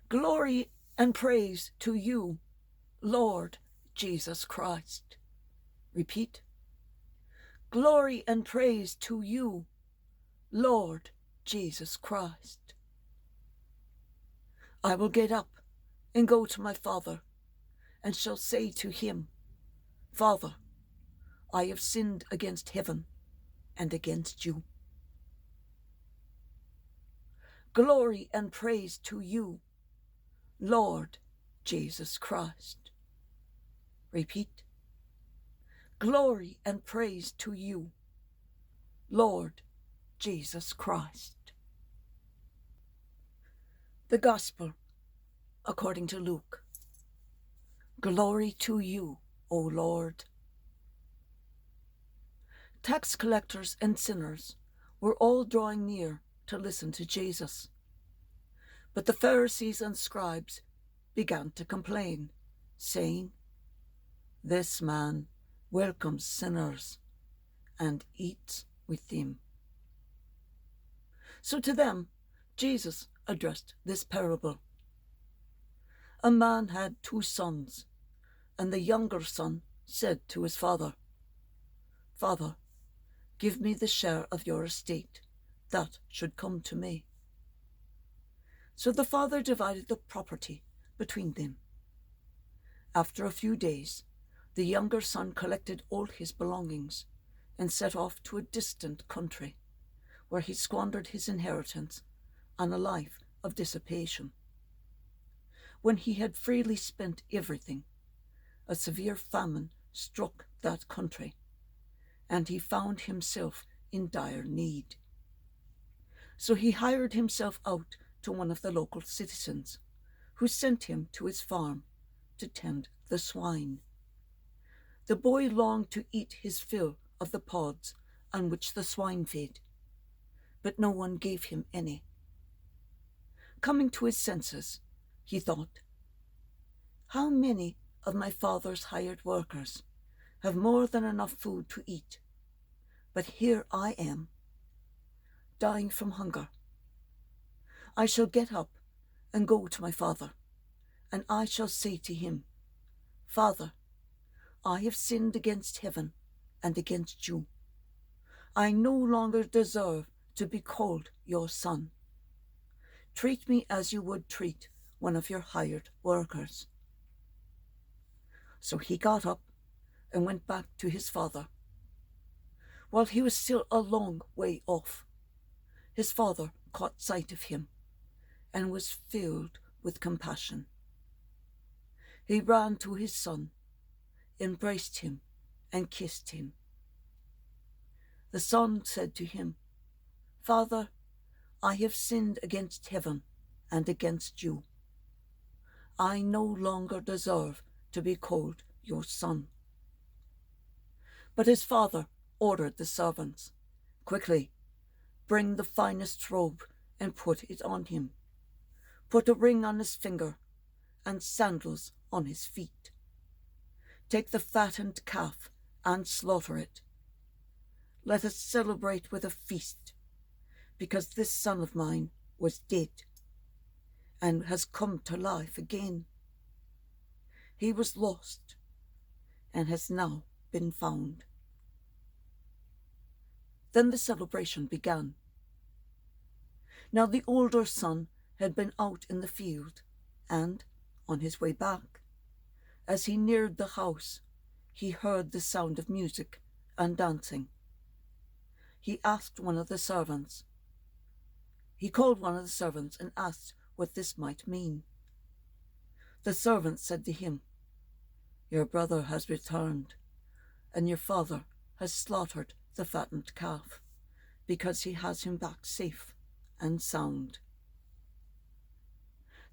Glory and praise to you, Lord Jesus Christ. Repeat. Glory and praise to you, Lord Jesus Christ. I will get up and go to my Father, and shall say to him, Father, I have sinned against heaven and against you. Glory and praise to you, Lord Jesus Christ. Repeat. Glory and praise to you, Lord Jesus Christ. The Gospel according to Luke. Glory to you, O Lord. Tax collectors and sinners were all drawing near to listen to Jesus. But the Pharisees and scribes began to complain, saying, This man welcomes sinners and eats with them. So to them, Jesus addressed this parable. A man had 2 sons, and the younger son said to his father, Father, give me the share of your estate that should come to me. So the father divided the property between them. After a few days, the younger son collected all his belongings and set off to a distant country, where he squandered his inheritance on a life of dissipation. When he had freely spent everything, a severe famine struck that country, and he found himself in dire need. So he hired himself out to one of the local citizens, who sent him to his farm to tend the swine. The boy longed to eat his fill of the pods on which the swine fed, but no one gave him any. Coming to his senses, he thought, How many of my father's hired workers have more than enough food to eat, but here I am, dying from hunger. I shall get up and go to my father, and I shall say to him, Father, I have sinned against heaven and against you. I no longer deserve to be called your son. Treat me as you would treat one of your hired workers. So he got up and went back to his father. While he was still a long way off, his father caught sight of him and was filled with compassion. He ran to his son, embraced him, and kissed him. The son said to him, Father, I have sinned against heaven and against you. I no longer deserve to be called your son. But his father ordered the servants, Quickly, bring the finest robe and put it on him. Put a ring on his finger and sandals on his feet. Take the fattened calf and slaughter it. Let us celebrate with a feast, because this son of mine was dead and has come to life again. He was lost and has now been found. Then the celebration began. Now the older son had been out in the field, and, on his way back, as he neared the house, he heard the sound of music and dancing. He called one of the servants and asked what this might mean. The servant said to him, Your brother has returned, and your father has slaughtered the fattened calf, because he has him back safe and sound.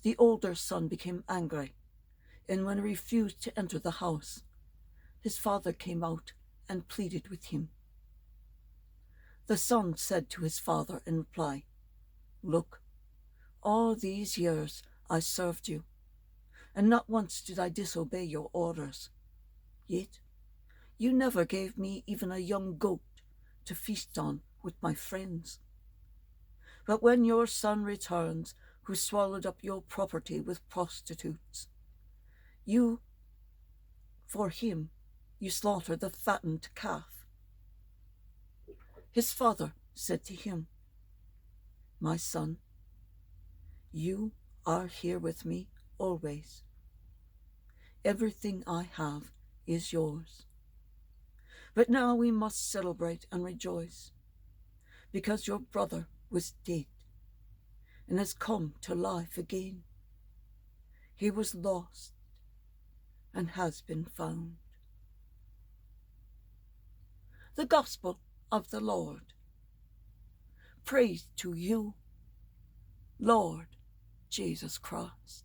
The older son became angry, and when he refused to enter the house, his father came out and pleaded with him. The son said to his father in reply, Look, all these years I served you, and not once did I disobey your orders. Yet you never gave me even a young goat to feast on with my friends. But when your son returns, who swallowed up your property with prostitutes. For him, you slaughtered the fattened calf. His father said to him, My son, you are here with me always. Everything I have is yours. But now we must celebrate and rejoice, because your brother was dead and has come to life again. He was lost and has been found. The Gospel of the Lord. Praise to you, Lord Jesus Christ.